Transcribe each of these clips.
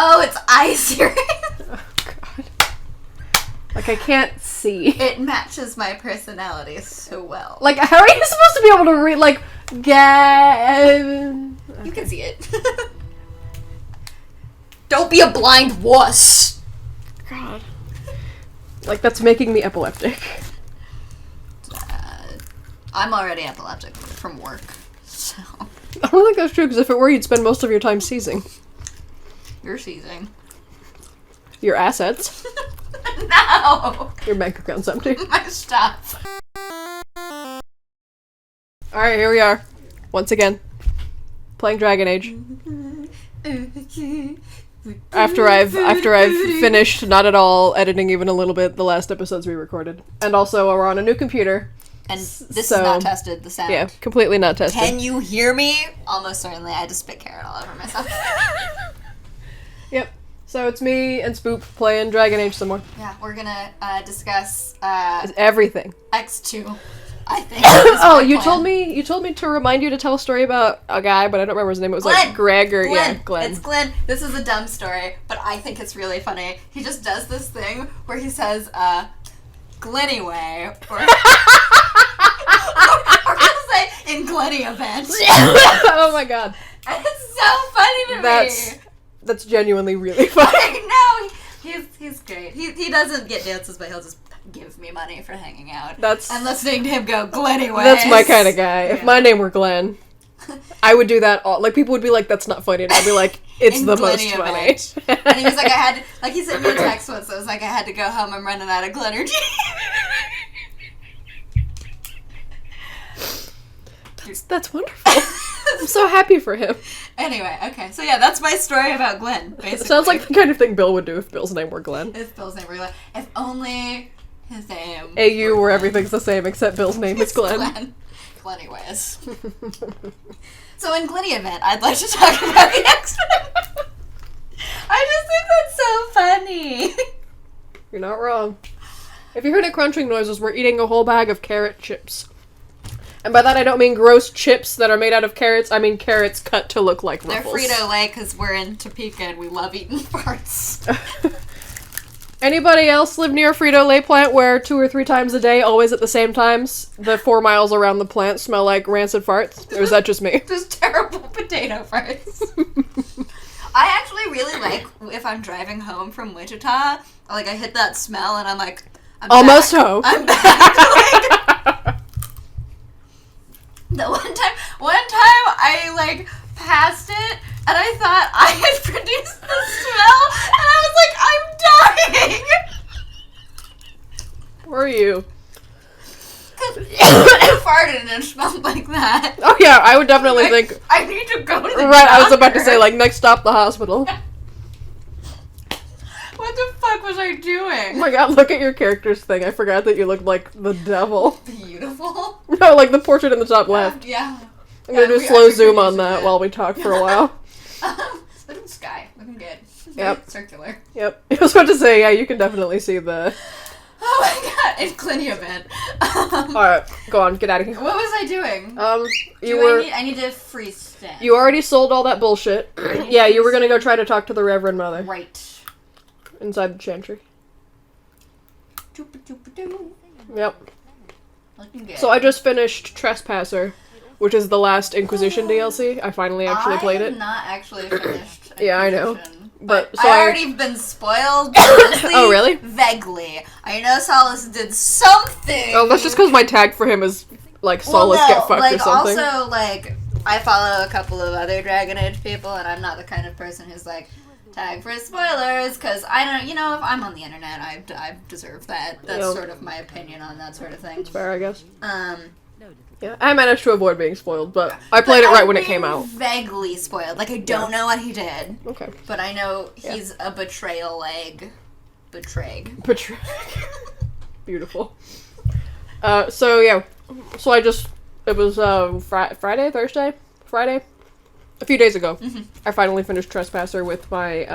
Oh, it's eye serum. Oh, God. Like, I can't see. It matches my personality so well. Like, how are you supposed to be able to read, like, Gavin? You can see it. Don't be a blind wuss. God. Like, that's making me epileptic. I'm already epileptic from work, so... I don't think that's true, because if it were, you'd spend most of your time seizing. You're seizing. Your assets. No! Your bank account's empty. My stuff. Alright, here we are. Once again. Playing Dragon Age. After I've finished, not at all editing even a little bit, the last episodes we recorded. And also, we're on a new computer. And this is not tested, the sound. Yeah, completely not tested. Can you hear me? Almost certainly. I had to spit carrot all over myself. Yep. So it's me and Spoop playing Dragon Age some more. Yeah, we're gonna discuss everything. X2. I think. Oh, you told me to remind you to tell a story about a guy, but I don't remember his name. It was Glenn. like Greg or Glenn. It's Glenn. This is a dumb story, but I think it's really funny. He just does this thing where he says Glennyway or gonna say in Glenny event. Oh my God. And it's so funny to me. That's genuinely really funny. I know. He's great. He doesn't get dances, but he'll just give me money for hanging out. And listening to him go, Glennyway. That's my kind of guy. Yeah. If my name were Glenn, I would do that all. Like, people would be like, that's not funny. And I'd be like, it's the most funny. And he was like, he sent me a text once, so it was like, I had to go home, I'm running out of Glenergy. That's wonderful. I'm so happy for him. Anyway, okay. So yeah, that's my story about Glenn, basically. It sounds like the kind of thing Bill would do if Bill's name were Glenn. If Bill's name were Glenn. If only his name AU where everything's the same except Bill's name is Glenn. Glennyways. So in Glenny event, I'd like to talk about the X-Men. I just think that's so funny. You're not wrong. If you heard it crunching noises, we're eating a whole bag of carrot chips. And by that I don't mean gross chips that are made out of carrots, I mean carrots cut to look like ruffles. They're Frito-Lay because we're in Topeka and we love eating farts. Anybody else live near a Frito-Lay plant where 2 or 3 times a day, always at the same times, the 4 miles around the plant smell like rancid farts? Or is that just me? Just terrible potato farts. I actually really like, if I'm driving home from Wichita, like I hit that smell and I'm like, almost home. I'm back. The one time I, like, passed it, and I thought I had produced the smell, and I was like, I'm dying! Were you? Because I farted and it smelled like that. Oh yeah, I would definitely think... I need to go to the Right, doctor. I was about to say, like, next stop, the hospital. What the fuck was I doing? Oh my God, look at your character's thing. I forgot that you looked like the devil. Beautiful? No, like the portrait in the top left. Yeah. I'm gonna do a slow zoom on that while we talk for a while. Look at the sky. Looking good. Yep. Circular. Yep. I was about to say, yeah, you can definitely see the... Oh my God, it's Clinty event. Alright, go on, get out of here. What was I doing? I need to freeze stand. You already sold all that bullshit. Yeah, you were gonna go try to talk to the Reverend Mother. Right. Inside the chantry. Yep. Looking good. So I just finished Trespasser, which is the last Inquisition DLC. I finally actually played it. I have not actually finished Yeah, I know. But so I already been spoiled, honestly. Oh, really? Vaguely. I know Solace did something. Oh, that's just because my tag for him is, like, Solace get fucked or something. Also, like, I follow a couple of other Dragon Age people, and I'm not the kind of person who's like, tag for spoilers, because I don't, if I'm on the internet, I deserve that. That's sort of my opinion on that sort of thing. It's fair, I guess. Yeah, I managed to avoid being spoiled, but I played it right when it came out. Vaguely spoiled. Like, I don't know what he did. Okay. But I know he's a betrayal egg. Betregg. Beautiful. So yeah. So it was Friday? A few days ago. Mm-hmm. I finally finished Trespasser with my,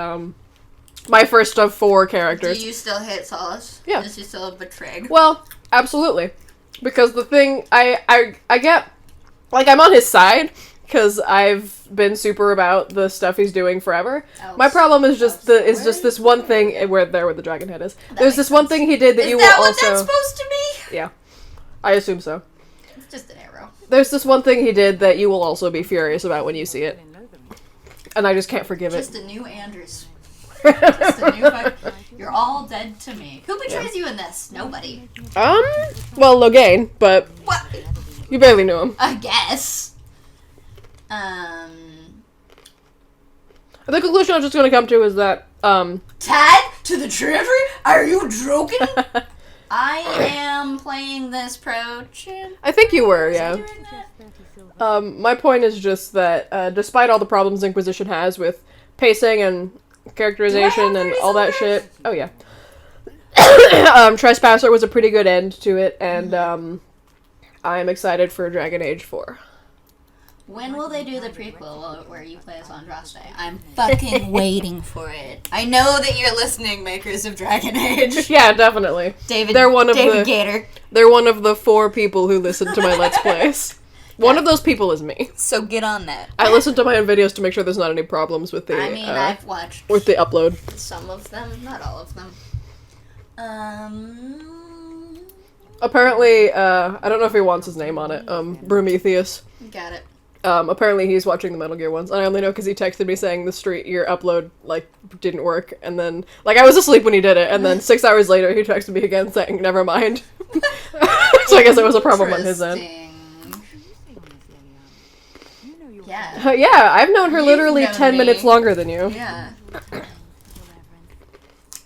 my first of 4 characters. Do you still hate Solace? Yeah. Is he still a Betregg? Well, absolutely. Because the thing, I get, like, I'm on his side, because I've been super about the stuff he's doing forever. Else. My problem is just this one thing where the dragon head is. There's this one thing he did that you will also. Is that what that's supposed to be? Yeah, I assume so. It's just an arrow. There's this one thing he did that you will also be furious about when you see it, and I just can't forgive it. Just a new Anders. Just a new fight. You're all dead to me. Who betrays you in this? Nobody. Well, Logain, but What? you barely knew him. I guess. The conclusion I'm just going to come to is that, Tag to the treasury? Are you joking? I am playing this pro champ. I think you were, Was I yeah. doing that? My point is just that, despite all the problems Inquisition has with pacing and characterization and all that shit. Oh, yeah. Trespasser was a pretty good end to it, and, I'm excited for Dragon Age 4. When will they do the prequel where you play as Andraste? I'm fucking waiting for it. I know that you're listening, makers of Dragon Age. Yeah, definitely. David Gator. They're one of the 4 people who listen to my Let's Plays. One of those people is me. So get on that. I listen to my own videos to make sure there's not any problems with the I've watched with the upload. some of them, not all of them. Apparently, I don't know if he wants his name on it. Prometheus. Got it. Apparently he's watching the Metal Gear ones, and I only know because he texted me saying your upload, didn't work, and then, I was asleep when he did it, and then 6 hours later he texted me again saying, never mind. So I guess it was a problem on his end. Yeah. Yeah, I've known her literally known 10 me. minutes longer than you. Yeah.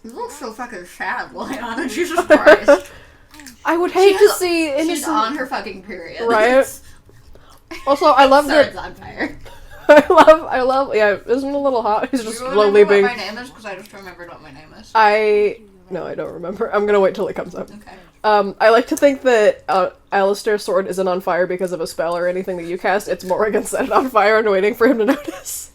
You look so fucking sad, Liliana. Jesus Christ. I would hate to see innocent... She's on her fucking period. Right? Also, I love Sword's that... on fire. I love... Yeah, isn't it a little hot? He's just Do you slowly remember being... what my name is? Because I just remembered what my name is. No, I don't remember. I'm gonna wait till it comes up. Okay. I like to think that Alistair's sword isn't on fire because of a spell or anything that you cast. It's Morrigan set it on fire and waiting for him to notice.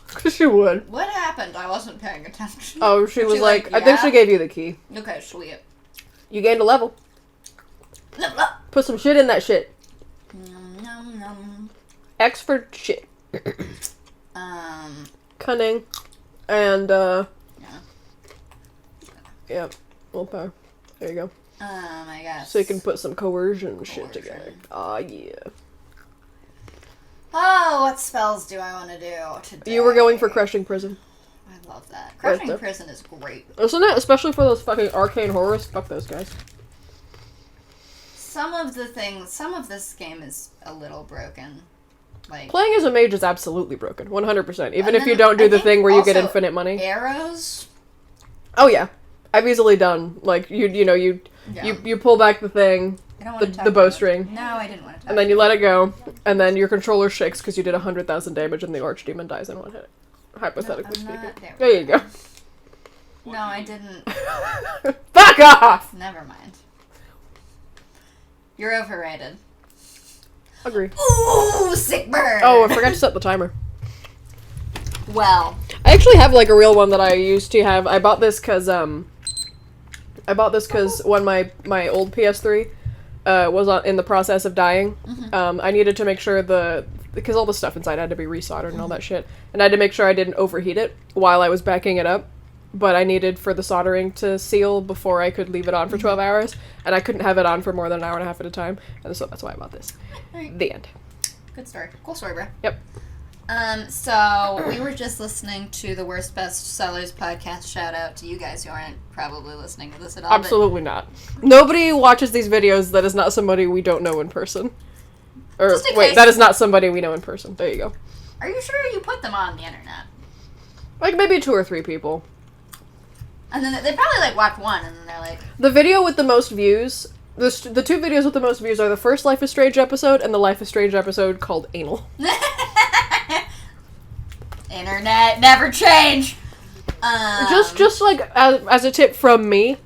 Because she would. What happened? I wasn't paying attention. Oh, she was like, yeah? I think she gave you the key. Okay, sweet. You gained a level. Put some shit in that shit. Nom, nom, nom. X for shit. Cunning. And, yeah, willpower. There you go. I guess. So you can put some coercion shit together. Aw, yeah. Oh, what spells do I want to do today? You were going for Crushing Prison. I love that. Right Crushing there. Prison is great. Isn't it? Especially for those fucking arcane horrors. Fuck those guys. Some of this game is a little broken. Like, Playing as a mage is absolutely broken. 100%. Even And if you then don't do I the think thing where you get also infinite money. arrows. Oh, yeah. I've easily done, you pull back the thing, I don't want to talk the about bowstring, it. No, I didn't want to talk and then you let it go, and then your controller shakes because you did 100,000 damage and the archdemon dies in one hit. Hypothetically No, I'm speaking. not- There you go. No, I didn't. Fuck off! Never mind. You're overrated. Agree. Ooh, sick burn! Oh, I forgot to set the timer. Well. I actually have, a real one that I used to have. I bought this because when my old PS3 was in the process of dying, I needed to make sure because all the stuff inside had to be resoldered and all that shit, and I had to make sure I didn't overheat it while I was backing it up, but I needed for the soldering to seal before I could leave it on for 12 hours, and I couldn't have it on for more than an hour and a half at a time, and so that's why I bought this. Right. The end. Good story. Cool story, bro. Yep. So we were just listening to the Worst Best Sellers podcast. Shout out to you guys who aren't probably listening to this at all. Absolutely not. Nobody watches these videos that is not somebody we don't know in person. Or, Just in wait, case. that is not somebody we know in person. There you go. Are you sure you put them on the internet? Maybe 2 or 3 people. And then they probably watch one and then they're like, The video with the most views, the 2 videos with the most views are the first Life is Strange episode and the Life is Strange episode called Anal. internet never change. Just as a tip from me,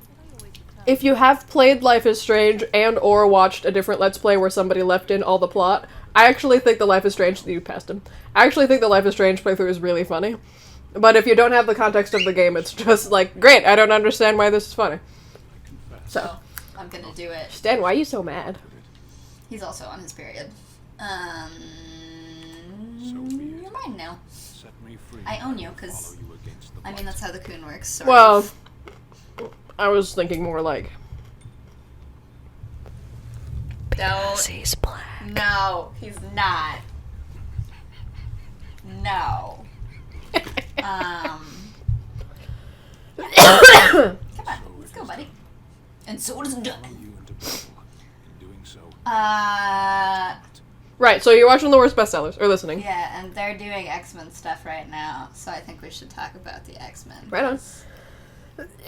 if you have played Life is Strange and or watched a different Let's Play where somebody left in all the plot, I actually think the Life is Strange, you passed him, I actually think the Life is Strange playthrough is really funny. But if you don't have the context of the game, it's just great, I don't understand why this is funny. So, I'm gonna do it. Stan, why are you so mad? He's also on his period. You're mine now. I own you, because, I mean, that's how the coon works, sort Well, of. I was thinking more like... Don't. He's black. No, he's not. No. Come on, let's go, buddy. And so does Duck. Right, so you're watching the worst bestsellers, or listening. Yeah, and they're doing X-Men stuff right now, so I think we should talk about the X-Men. Right on.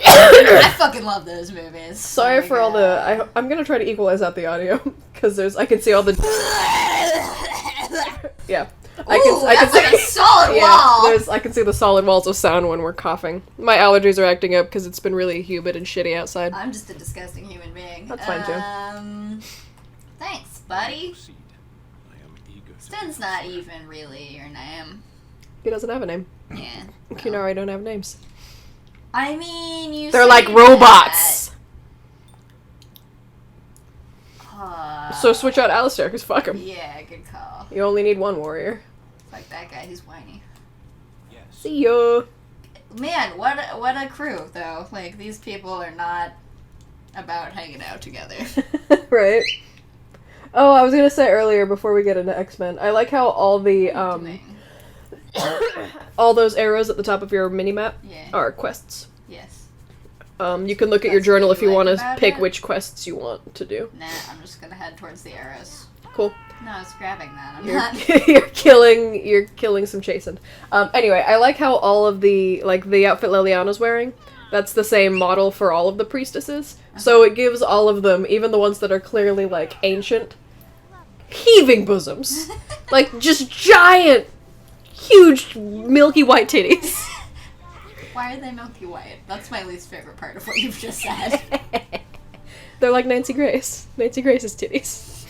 I fucking love those movies. Sorry for all the... I'm gonna try to equalize out the audio, because I can see all the... Yeah. I can see like a solid wall! I can see the solid walls of sound when we're coughing. My allergies are acting up because it's been really humid and shitty outside. I'm just a disgusting human being. That's fine, too. Thanks, buddy. Sten's not even really your name. He doesn't have a name. Yeah. Well. Kunari don't have names. I mean, They're like robots! So switch out Alistair, because fuck him. Yeah, good call. You only need one warrior. Fuck that guy, he's whiny. Yes. See ya! Man, what a crew, though. Like, these people are not about hanging out together. Right. Oh, I was gonna say earlier, before we get into X-Men, I like how all the, all those arrows at the top of your mini-map are quests. Yes. You can look at your journal if you want to pick it? which quests you want to do. Nah, I'm just gonna head towards the arrows. Cool. No, I was grabbing that. I'm You're, not. you're killing some Chasen. Anyway, I like how all of the, like, the outfit Liliana's wearing, that's the same model for all of the priestesses. So it gives all of them, even the ones that are clearly, like, ancient, heaving bosoms. Like, just giant, huge, milky white titties. Why are they milky white? That's my least favorite part of what you've just said. They're like Nancy Grace. Nancy Grace's titties.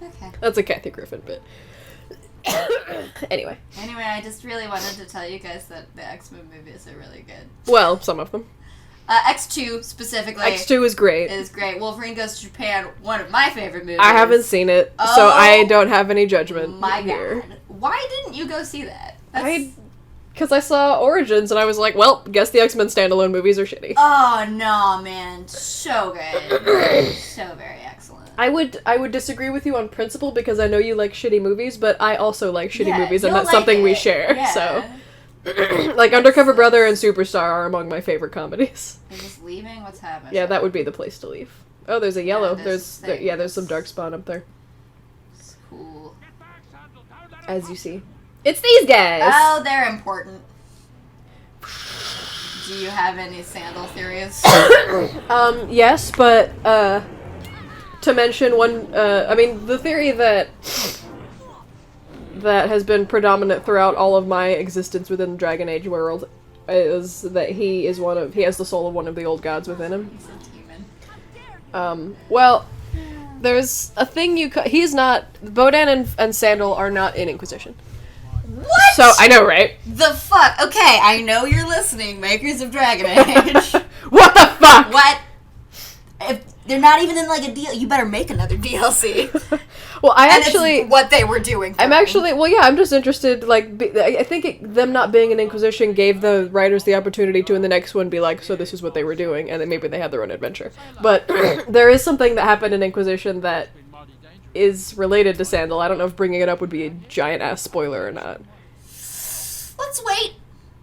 Okay. That's a Kathy Griffin bit. Anyway, I just really wanted to tell you guys that the X-Men movies are really good. well, some of them. X2 specifically. X2 is great. Is great. Wolverine Goes to Japan, one of my favorite movies. I haven't seen it, so I don't have any judgment my here. God. Why didn't you go see that? Because I saw Origins and I was like, well, guess the X-Men standalone movies are shitty. Oh, no, man. So good. So very excellent. I would disagree with you on principle because I know you like shitty movies, but I also like shitty movies and that's like something we it. share, Yeah. so... like, Undercover Brother and Superstar are among my favorite comedies. You're just leaving? What's happening? Yeah, that would be the place to leave. Oh, there's a yellow. Yeah, there's some dark spawn up there. It's cool. As you see. It's these guys! Oh, they're important. Do you have any Sandal theories? Yes, but, to mention one, the theory that has been predominant throughout all of my existence within the Dragon Age world is that he has the soul of one of the old gods within him. He's a demon. Well, there's a thing he's not, Bodan and Sandal are not in Inquisition. What? So, I know, right? The fuck? Okay, I know you're listening, makers of Dragon Age. What the fuck? What? If they're not even in, like, a deal, you better make another DLC. Well, It's what they were doing. I'm just interested, like, I think them not being an Inquisition gave the writers the opportunity to, in the next one, be like, so this is what they were doing, and then maybe they had their own adventure. But there is something that happened in Inquisition that is related to Sandal. I don't know if bringing it up would be a giant-ass spoiler or not. Let's wait,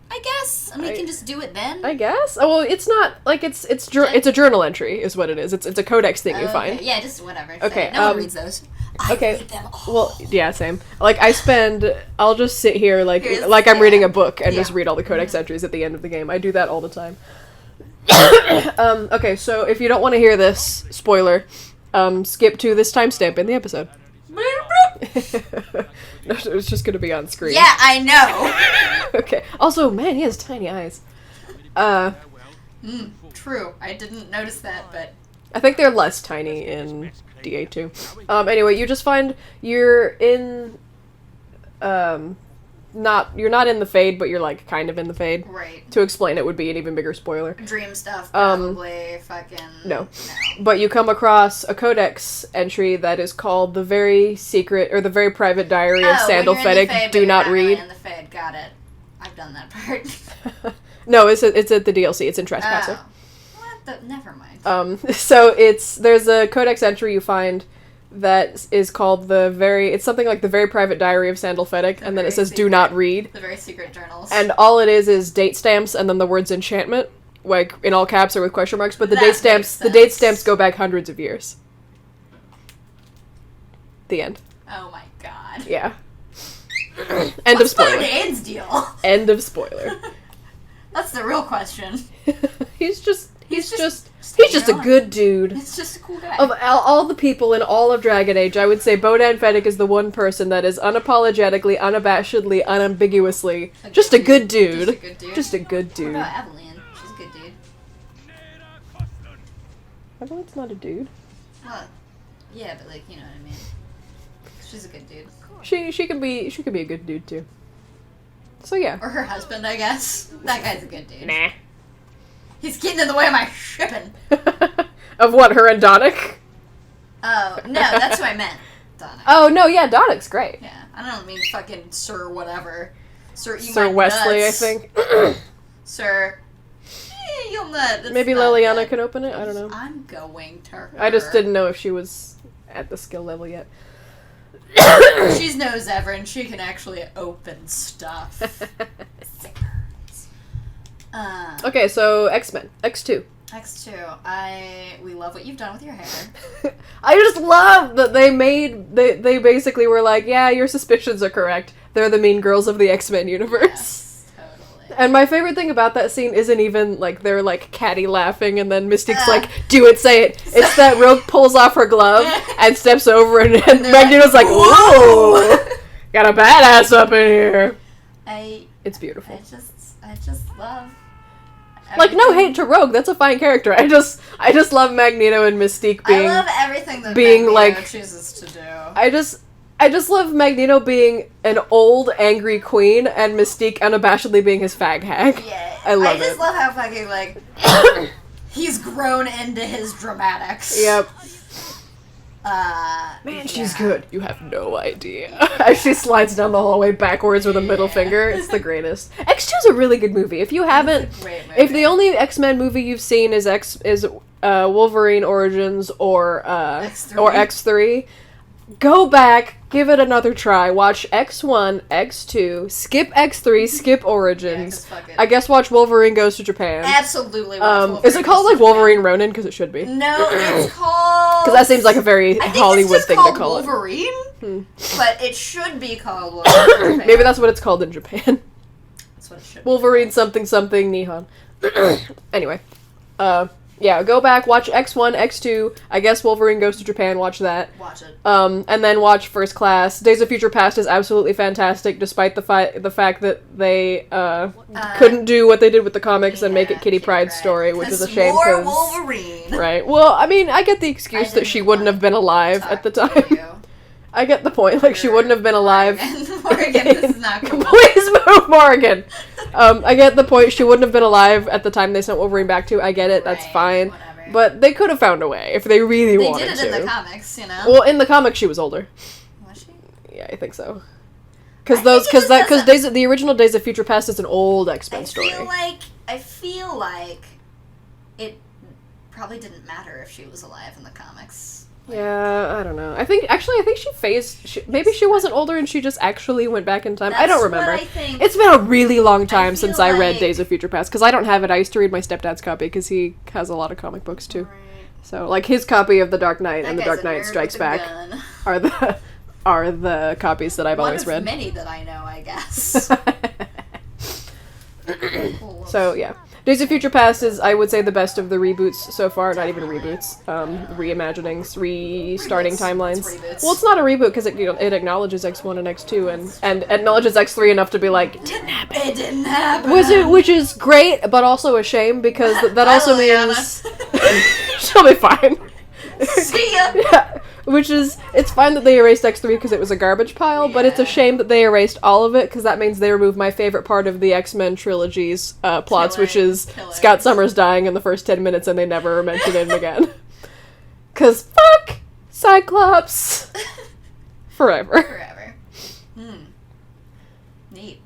I guess. And we can just do it then. I guess? Oh, well, it's not, like, it's a journal entry, is what it is. It's a codex thing you find. Yeah, just whatever. Okay, No one reads those. I read them all. Well, yeah, same. Like, I'll just sit here, I'm reading a book and just read all the codex entries at the end of the game. I do that all the time. Okay, so if you don't want to hear this, spoiler, skip to this timestamp in the episode. No, it's just gonna be on screen. Yeah, I know. Okay. Also, man, he has tiny eyes. True. I didn't notice that, but... I think they're less tiny in DA2. Anyway, you just find you're in, you're not in the Fade, but you're, like, kind of in the Fade. Right. To explain it would be an even bigger spoiler. Dream stuff, probably, No. But you come across a codex entry that is called the very secret, or the very private diary of Sandal Fedek, do not read. Really in the Fade, got it. I've done that part. No, it's at the DLC, it's in Trespasser. Never mind. So there's a codex entry you find that is called it's something like the very private diary of Sandal Fedek, and then it says do not read. The very secret journals. And all it is date stamps and then the words enchantment, like in all caps or with question marks, but the date stamps go back hundreds of years. The end. Oh my god. Yeah. End of spoiler. What's Bodane's deal? End of spoiler. That's the real question. He's just a good dude. He's just a cool guy. Of all the people in all of Dragon Age, I would say Bodan Fedek is the one person that is unapologetically, unabashedly, unambiguously just a good dude. Just a good dude. What about Evelyn? She's a good dude. Evelyn's not a dude. Well, yeah, but like, you know what I mean. She's a good dude. She can be a good dude too. So yeah. Or her husband, I guess. That guy's a good dude. Nah. He's getting in the way of my shipping. Of what, her and Donick? Oh, no, that's who I meant. Donick. Oh, no, yeah, Donnick's great. Yeah, I don't mean fucking Sir whatever. Sir Wesley, nuts. I think. Sir, you'll nut. Maybe Liliana can open it? I don't know. I'm going to her. I just didn't know if she was at the skill level yet. She's no Zevran. She can actually open stuff. Okay, so X-Men. X2. X2. We love what you've done with your hair. I just love that they basically were like, yeah, your suspicions are correct. They're the mean girls of the X-Men universe. Yes, totally. And my favorite thing about that scene isn't even, like, they're, like, catty laughing and then Mystique's like, do it, say it. It's that Rogue pulls off her glove and steps over and Magneto's like, whoa! Got a badass up in here. It's beautiful. I just love everything. Like, no hate to Rogue, that's a fine character. I just love Magneto and Mystique being... I love everything that being Magneto like, chooses to do. I just love Magneto being an old, angry queen and Mystique unabashedly being his fag hag. Yeah. I love it. I just love how fucking, like, he's grown into his dramatics. Yep. Man, she's good. You have no idea. As she slides down the hallway backwards with a middle finger. It's the greatest. X2's a really good movie. If you haven't... If the only X-Men movie you've seen is Wolverine Origins or X3, go back, give it another try. Watch X1, X2, skip X3, skip Origins. Yeah, I guess watch Wolverine Goes to Japan. Absolutely watch Wolverine. Is it called like Wolverine Ronin? Because it should be. No, it's called... Because that seems like a very Hollywood thing to call Wolverine, it. But it should be called Wolverine Japan. Maybe that's what it's called in Japan. That's what it should Wolverine something something Nihon. Anyway. Yeah, go back, watch X1, X2, I guess Wolverine Goes to Japan, watch that. Watch it. And then watch First Class. Days of Future Past is absolutely fantastic, despite the fact that they couldn't do what they did with the comics and make it Kitty Pryde's story, which is a shame. More Wolverine. Right. Well, I mean, I get the excuse that she wouldn't have been alive at the time. I get the point, like, she wouldn't have been alive. Morgan, this is not cool. Please move, Morgan! I get the point, she wouldn't have been alive at the time they sent Wolverine back to. I get it, that's fine. Whatever. But they could have found a way, if they really wanted to. They did it in the comics, you know? Well, in the comics, she was older. Was she? Yeah, I think so. Because the original Days of Future Past is an old X-Men story. I feel like it probably didn't matter if she was alive in the comics. Yeah, I don't know. I think she phased... maybe she wasn't older and she just actually went back in time. I don't remember. What I think. It's been a really long time since I read like... Days of Future Past, because I don't have it. I used to read my stepdad's copy, because he has a lot of comic books, too. Right. So, like, his copy of The Dark Knight and The Dark Knight Strikes Back are the copies that I've always read. One of many that I know, I guess. So, yeah. Days of Future Past is, I would say, the best of the reboots so far. Not even reboots. Reimaginings, restarting timelines. Well, it's not a reboot because it acknowledges X1 and X2 and acknowledges X3 enough to be like, it didn't happen. Which is great, but also a shame because that also means... She'll be fine. See ya! Yeah. Which is, it's fine that they erased X3 because it was a garbage pile, but it's a shame that they erased all of it because that means they removed my favorite part of the X-Men trilogy's plots, which is Scott Summers dying in the first 10 minutes and they never mention him again. Because fuck Cyclops. Forever. Neat.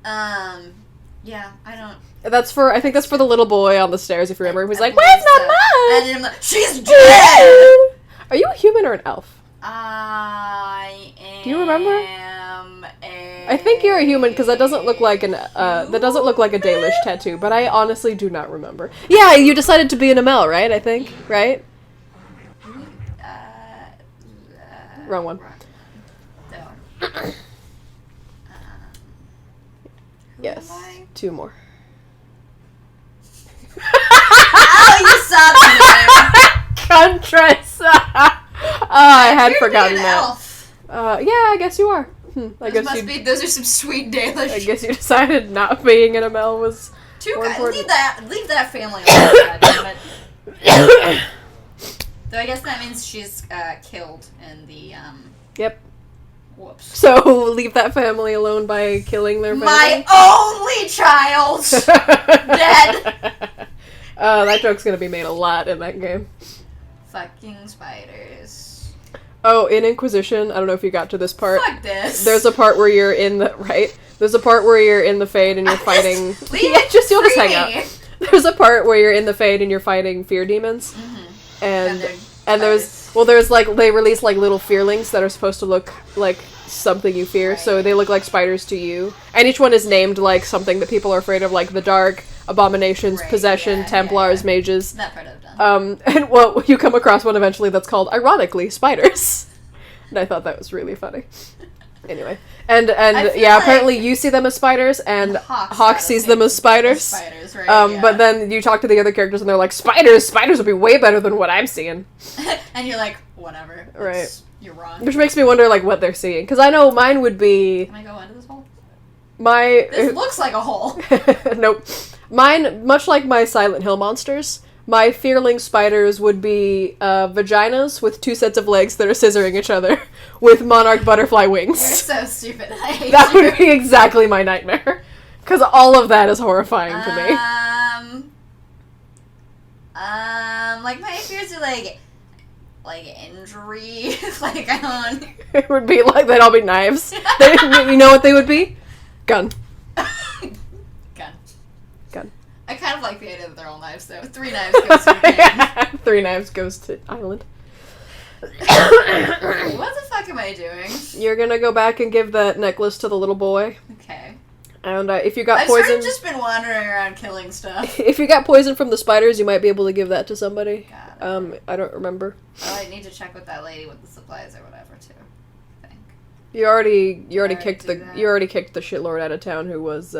Yeah, I don't... I think that's for the little boy on the stairs, if you remember. He's like, where's my mom? And I'm like, she's dead! Are you a human or an elf? I am... Do you remember? I think you're a human, because that doesn't look like that doesn't look like a Dalish tattoo, but I honestly do not remember. Yeah, you decided to be an Amel, right? I think, right? Wrong one. No. Yes, 2 more. Oh, you saw the name! Contras! I had forgotten that. Elf. Yeah, I guess you are. Those are some sweet Dalish. I guess you decided not being an Amel was more important. Leave that family alone, goddammit. So I guess that means she's killed in the Yep. Whoops. So leave that family alone by killing their family. My only child dead. That joke's gonna be made a lot in that game. Fucking spiders. Oh, in Inquisition, I don't know if you got to this part. Fuck this. There's a part where you're in the There's a part where you're in the Fade and you're fighting. You'll just hang out. There's a part where you're in the Fade and you're fighting fear demons, and there's like they release like little fearlings that are supposed to look like something you fear, so they look like spiders to you, and each one is named like something that people are afraid of, like the Dark, Abominations, Possession, Templars, Mages. That part I've done. And well, you come across one eventually that's called, ironically, spiders, and I thought that was really funny. Anyway, and yeah, apparently you see them as spiders, and Hawk sees them as spiders. But then you talk to the other characters, and they're like, spiders would be way better than what I'm seeing. And you're like, whatever. Right. You're wrong. Which makes me wonder, like, what they're seeing. Because I know mine would be... Can I go into this hole? This looks like a hole. Nope. Mine, much like my Silent Hill monsters, my fearling spiders would be vaginas with 2 sets of legs that are scissoring each other with monarch butterfly wings. You're so stupid. I hate that you. would be exactly my nightmare. Because all of that is horrifying to me. Like, my fears are, like injury. Like, I don't... It would be like, they'd all be knives. You know what they would be? Gun. Gun. I kind of like the idea that they're all knives, though. 3 knives goes to Japan. 3 knives goes to Ireland. What the fuck am I doing? You're gonna go back and give that necklace to the little boy. Okay. And if you got poison... I've sort of just been wandering around killing stuff. If you got poison from the spiders, you might be able to give that to somebody. I don't remember. Oh, I need to check with that lady with the supplies or whatever, too. I think. You already kicked the shitlord out of town who was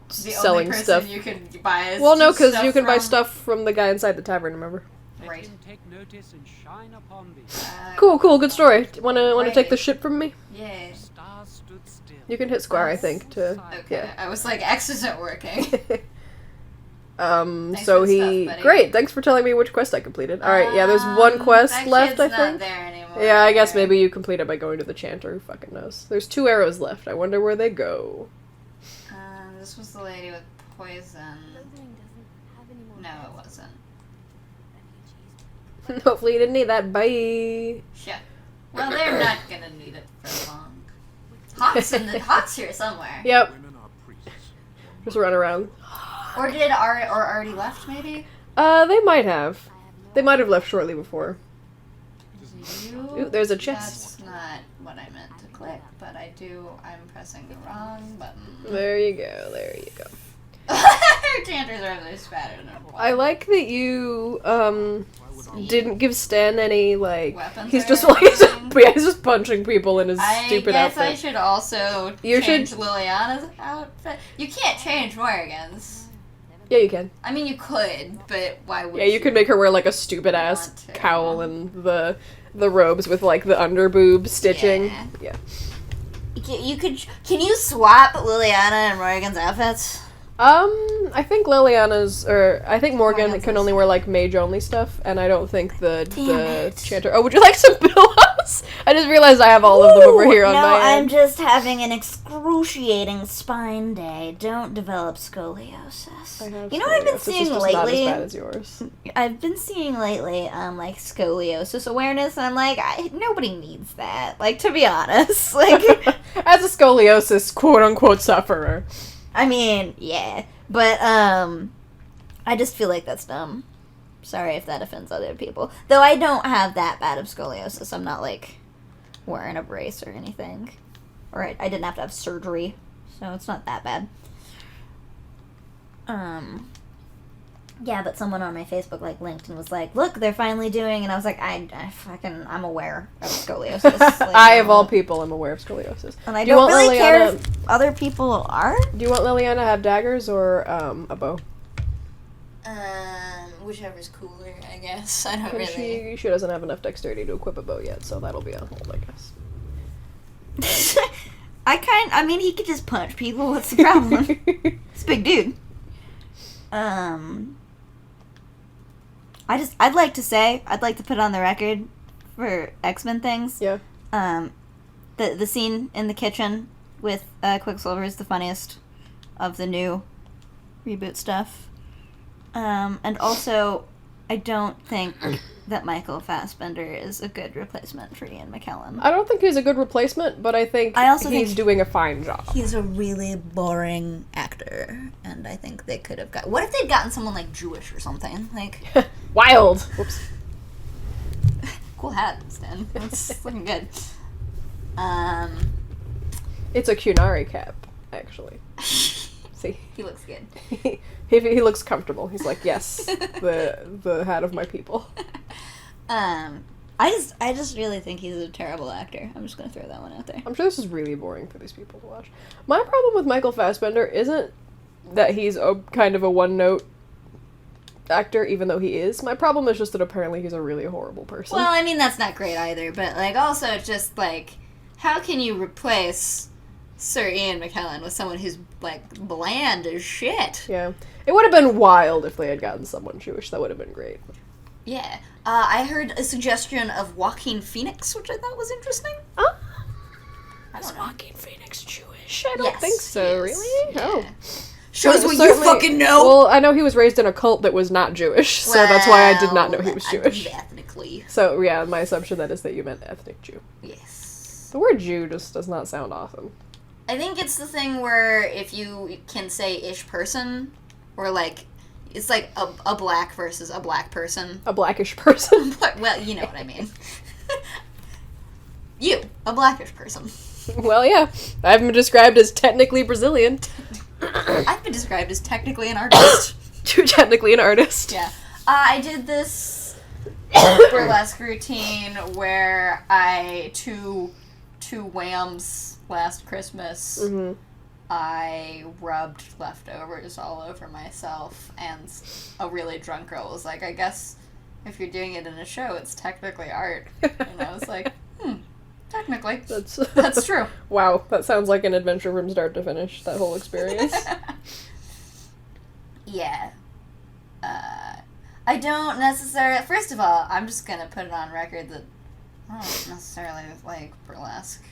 selling stuff. You can buy because you can buy stuff from the guy inside the tavern, remember? Right. Cool, good story. Wanna take the ship from me? Yeah. You can hit square, I think, to... Okay. Yeah. I was like, X isn't working. Great, thanks for telling me which quest I completed. Alright, yeah, there's 1 quest left, I think. Not there anymore. Yeah, I guess maybe you complete it by going to the chanter, who fucking knows. There's 2 arrows left, I wonder where they go. This was the lady with poison. No, it wasn't. Hopefully you didn't need that, bye! Yeah. Well, they're not gonna need it for long. Hawk's here somewhere. Yep. Just run around. Or already left, maybe? They might have. They might have left shortly before. Ooh, there's a chest. That's not what I meant to click, but I'm pressing the wrong button. There you go. Chanters are really spattered. I like that you, didn't give Stan any, like... Weapons he's or just anything? He's just punching people in his stupid outfit. I guess I should also change Liliana's outfit. You can't change Morrigan's. Yeah, you can. I mean, you could, but why would you? Yeah, you could make her wear, like, a stupid-ass cowl and the robes with, like, the underboob stitching. Yeah. You could... Can you swap Liliana and Morrigan's outfits? I think Liliana's, or I think Morgan Morgan's can is- only wear, like, mage-only stuff, and I don't think the it. Chanter... Oh, would you like some pillows? I just realized I have all of them over here on no, my end. I'm just having an excruciating spine day. Don't develop scoliosis. I have You know what I've been scoliosis. seeing It's just lately? not as bad as yours. I've been seeing lately, like, scoliosis awareness, and I'm like, nobody needs that. Like, to be honest. Like, As a scoliosis quote-unquote sufferer. I mean, yeah. But, I just feel like that's dumb. Sorry if that offends other people. Though I don't have that bad of scoliosis. I'm not, like, wearing a brace or anything. Or I didn't have to have surgery. So it's not that bad. Yeah, but someone on my Facebook, like, linked and was like, look, they're finally doing, and I was like, I'm aware of scoliosis. Like, I, of all people, am aware of scoliosis. And I Do you don't want really care Liliana- if other people are. Do you want Liliana to have daggers or, a bow? Whichever's cooler, I guess. I don't And really. she doesn't have enough dexterity to equip a bow yet, so that'll be on hold, I guess. I mean, he could just punch people. What's the problem? He's a big dude. I'd like to put on the record for X-Men things. Yeah. The scene in the kitchen with Quicksilver is the funniest of the new reboot stuff. And also, I don't think that Michael Fassbender is a good replacement for Ian McKellen. I don't think he's a good replacement, but I think I also he's think- doing a fine job. He's a really boring actor, and I think they could have got. What if they'd gotten someone like Jewish or something? Like, Wild! Whoops. cool hat, Stan. That's looking good. It's a Cunari cap, actually. See? He looks good. He looks comfortable. He's like, yes, the hat of my people. I just really think he's a terrible actor. I'm just gonna throw that one out there. I'm sure this is really boring for these people to watch. My problem with Michael Fassbender isn't that he's a kind of a one-note actor, even though he is. My problem is just that apparently he's a really horrible person. Well, I mean that's not great either, but like also just like, how can you replace Sir Ian McKellen with someone who's like bland as shit? Yeah. It would have been wild if they had gotten someone Jewish. That would have been great. Yeah. I heard a suggestion of Joaquin Phoenix, which I thought was interesting. Oh. I Is don't know. Joaquin Phoenix Jewish? I don't Yes, think so, he is. really? Yeah. Oh. Shows So- what you certainly- fucking know. Well, I know he was raised in a cult that was not Jewish, so that's why I did not know he was I Jewish. believe ethnically. So, yeah, my assumption then is that you meant ethnic Jew. Yes. The word Jew just does not sound awesome. I think it's the thing where if you can say ish person, or like, it's like a black versus a black person. A blackish person. Well, you know what I mean. You, a blackish person. Well, yeah. I've been described as technically Brazilian. I've been described as technically an artist. Technically an artist. Yeah. I did this burlesque routine where two whams last Christmas. Mm-hmm. I rubbed leftovers all over myself, and a really drunk girl was like, I guess if you're doing it in a show, it's technically art. And I was like, technically. That's true. Wow, that sounds like an adventure from start to finish, that whole experience. Yeah. I don't necessarily... First of all, I'm just gonna put it on record that I don't necessarily like burlesque,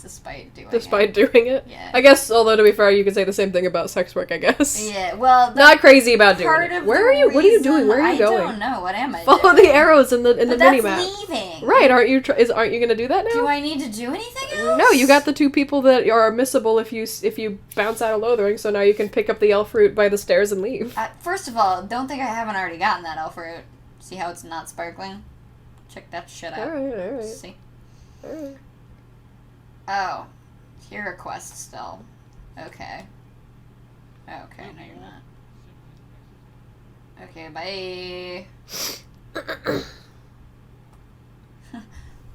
despite doing it. Yeah. I guess, although to be fair, you could say the same thing about sex work, I guess. Yeah, well... Not crazy about doing part it. of Where the are you? What are you doing? reason- Where are you going? I don't know. What am I Follow doing? the arrows in the But mini that's map. leaving. Right, aren't you gonna do that now? Do I need to do anything else? No, you got the two people that are missable if you bounce out of Lothering, so now you can pick up the elf fruit by the stairs and leave. First of all, don't think I haven't already gotten that elf fruit. See how it's not sparkling? Check that shit out. Alright. See? Alright. Oh. Hero quest still. Okay. Okay, no you're not. Okay, bye.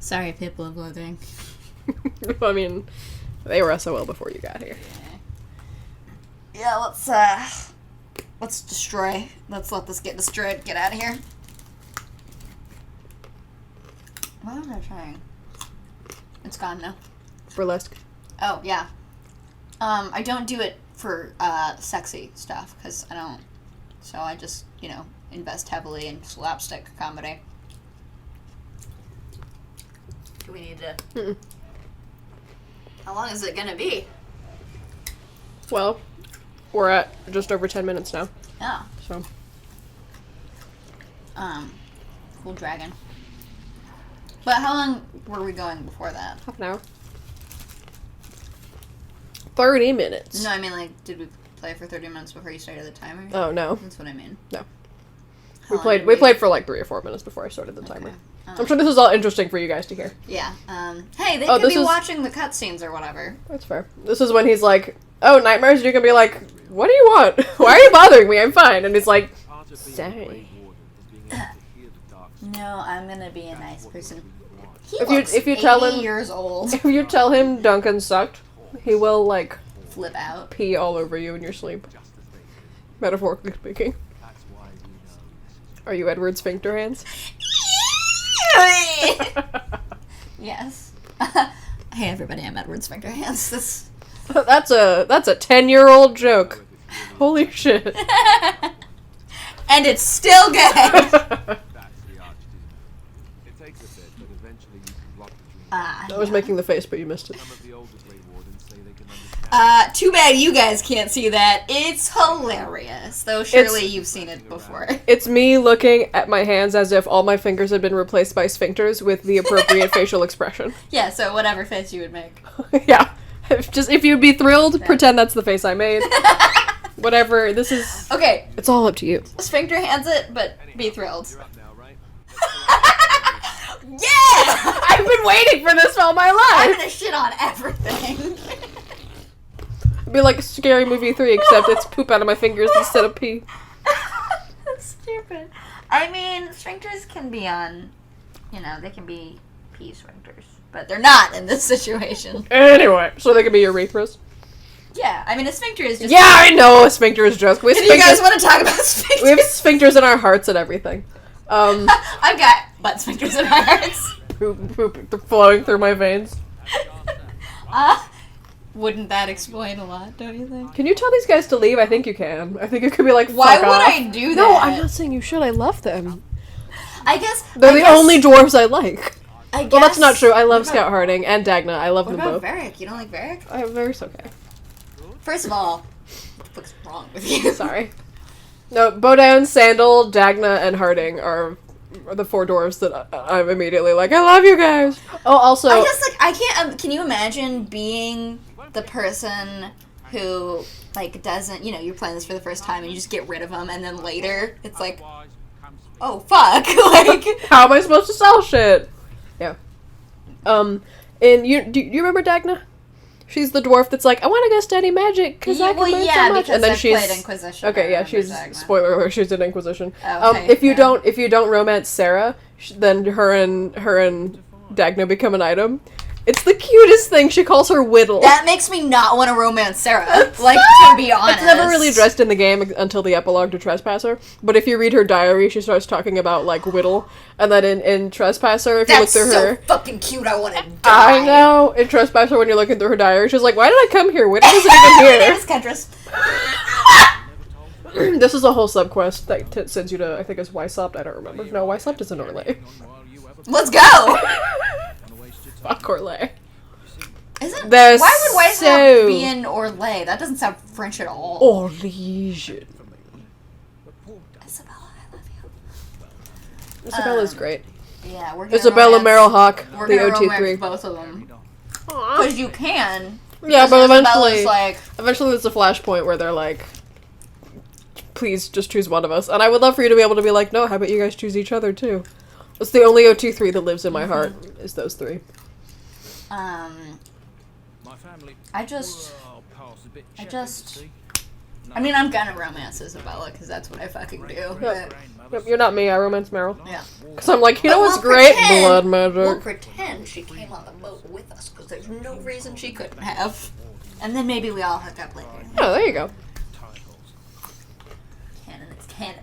Sorry, people of Lothering. I mean, they were SOL before you got here. Yeah, let's destroy. Let's let this get destroyed. Get out of here. What was I trying? It's gone now. Burlesque. Oh, yeah. I don't do it for sexy stuff, because I don't. So I just, invest heavily in slapstick comedy. Do we need to... Mm-mm. How long is it gonna be? Well, we're at just over 10 minutes now. Oh. So. Cool dragon. But how long were we going before that? Half an hour. 30 minutes. No, I mean, like, did we play for 30 minutes before you started the timer? Oh, no. That's what I mean. No. How We played for like 3 or 4 minutes before I started the timer. I'm sure this is all interesting for you guys to hear. Yeah. Hey, they could be watching the cutscenes or whatever. That's fair. This is when he's like, oh, nightmares? You can be like, what do you want? Why are you bothering me? I'm fine. And he's like, sorry. No, I'm gonna be a nice person. He if you tell him years old. If you tell him Duncan sucked, he will like flip out, pee all over you in your sleep. Metaphorically speaking. Are you Edward Sphincter Hands? Yes. Hey everybody, I'm Edward Sphincter Hands. That's a 10-year-old joke. Holy shit. And it's still good. I was making the face, but you missed it. Too bad you guys can't see that. It's hilarious. Though surely you've seen it before. It's me looking at my hands as if all my fingers had been replaced by sphincters with the appropriate facial expression. Yeah, so whatever face you would make. Yeah. If you'd be thrilled, pretend that's the face I made. Whatever, this is... Okay. It's all up to you. Sphincter Hands it, but be thrilled. Yeah! I've been waiting for this all my life! I'm gonna shit on everything. It'd be like Scary Movie 3, except it's poop out of my fingers instead of pee. That's stupid. I mean, sphincters can be on, they can be pee sphincters. But they're not in this situation. Anyway, so they can be urethras. Yeah, I mean, a sphincter is just... Yeah, I know a sphincter is just... If you guys want to talk about sphincters... We have sphincters in our hearts and everything. I've got butt sphincters in my hearts. Poop flowing through my veins. Wouldn't that explain a lot, don't you think? Can you tell these guys to leave? I think you can. I think it could be like, why would off. I do that? No, I'm not saying you should. I love them. They're the only dwarves I like. I guess... Well, that's not true. I love Scout Harding and Dagna. I love them both. What about Varric? You don't like Varric? Varric's okay. First of all, what the fuck's wrong with you? Sorry. No, Bodown, Sandal, Dagna, and Harding are the 4 dwarves that I'm immediately like, I love you guys. Oh, also... I guess, I can't... can you imagine being the person who, doesn't... you're playing this for the first time and you just get rid of them, and then later it's like, oh, fuck. How am I supposed to sell shit? Yeah. Do you remember Dagna? She's the dwarf that's like, I want to go study magic because I can learn so much. And then she's played Inquisition. Okay, yeah, she's Dagna. Spoiler alert, she's in Inquisition. Oh, okay, if you don't romance Sarah, then her and Dagna become an item. It's the cutest thing. She calls her Whittle. That makes me not want to romance Sarah. To be honest, it's never really addressed in the game until the epilogue to Trespasser. But if you read her diary, she starts talking about Whittle, and then in Trespasser, if you look through her, so fucking cute. I want to die. I know. In Trespasser, when you're looking through her diary, she's like, "Why did I come here? Whittle isn't even here." My name is Kendris. This is a whole subquest that sends you to, I think it's Wysopt. I don't remember. No, Wysopt is in Orlais. Let's go. Fuck Orlais. Isn't? There's why would Wysopt be in Orlais? That doesn't sound French at all. Orlais. Isabella, I love you. Isabella's great. Yeah, we're gonna Isabella, Meryl Hawk, we're the gonna OT3. romance both of them. Because you can. Yeah, but eventually there's a flashpoint where they're like, please just choose one of us. And I would love for you to be able to be like, no, how about you guys choose each other too? It's the only OT3 that lives in my heart, is those 3. I mean, I'm gonna romance Isabella, because that's what I fucking do. Yep, you're not me, I romance Meryl. Yeah. Because I'm like, what's great? Blood magic. We'll pretend she came on the boat with us, because there's no reason she couldn't have. And then maybe we all hook up later. Oh, there you go.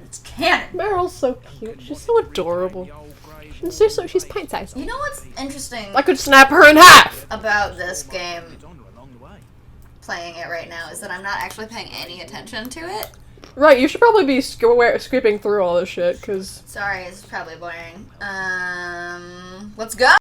It's canon. Meryl's so cute. She's so adorable. She's pint-sized. You know what's interesting? I could snap her in half! About this game playing it right now is that I'm not actually paying any attention to it. Right, you should probably be skipping through all this shit, because... Sorry, it's probably boring. Let's go!